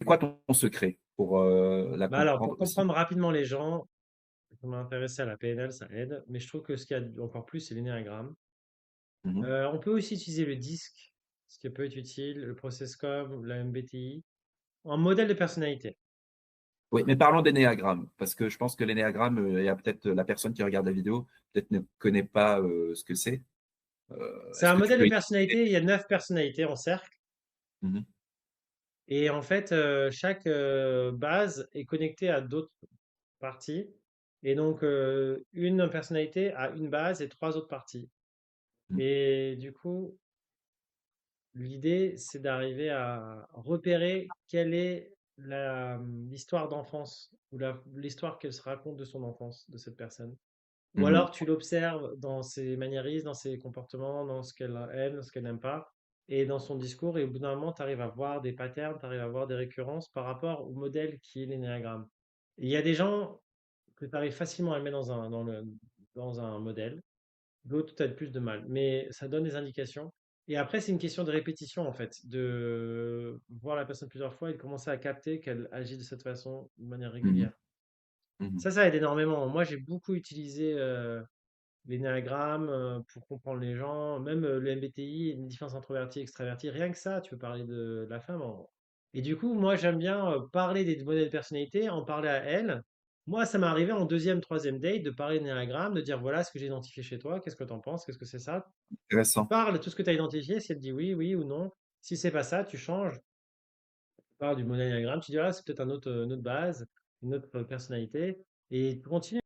C'est quoi ton secret pour, la Bah alors, comprendre pour aussi? comprendre rapidement les gens, je m'intéresser à la PNL, ça aide. Mais je trouve que ce qu'il y a encore plus, c'est l'énéagramme. Mmh mh. On peut aussi utiliser le DISC, ce qui peut être utile, le ProcessCom, la MBTI, en modèle de personnalité. Oui, mais parlons d'énéagramme, parce que je pense que l'énéagramme, il y a peut-être la personne qui regarde la vidéo, peut-être ne connaît pas, ce que c'est. C'est Est-ce un que tu modèle peux de expliquer? personnalité, il y a 9 personnalités en cercle. Mmh mh. Et en fait, chaque base est connectée à d'autres parties. Et donc, une personnalité a une base et trois autres parties. Mmh. Et du coup, l'idée, c'est d'arriver à repérer quelle est l'histoire d'enfance ou l'histoire qu'elle se raconte de son enfance, de cette personne. Ou Mmh mh. alors tu l'observes dans ses maniérismes, dans ses comportements, dans ce qu'elle aime, dans ce qu'elle n'aime pas, et dans son discours, et au bout d'un moment, tu arrives à voir des patterns, tu arrives à voir des récurrences par rapport au modèle qui est l'énéagramme. Il y a des gens que tu arrives facilement à le mettre dans un modèle, d'autres, tu as plus de mal, mais ça donne des indications. Et après, c'est une question de répétition, en fait, de voir la personne plusieurs fois et de commencer à capter qu'elle agit de cette façon de manière Mmh mh. régulière. Mmh mh. Ça aide énormément. Moi, j'ai beaucoup utilisé l'énéagramme pour comprendre les gens, même le MBTI, une différence introverti, extraverti. Rien que ça, tu peux parler de la femme. Et du coup, moi, j'aime bien parler des modèles de personnalité, en parler à elle. Moi, ça m'est arrivé en deuxième, troisième date de parler d'énéagramme, de dire voilà ce que j'ai identifié chez toi, qu'est-ce que tu en penses, qu'est-ce que c'est ça? Tu Intéressant. parles de tout ce que tu as identifié, si elle dit oui, oui ou non. Si c'est pas ça, tu changes. Tu parles du modèle d'énéagramme, tu dis ah, c'est peut-être une autre base, une autre personnalité, et tu continues.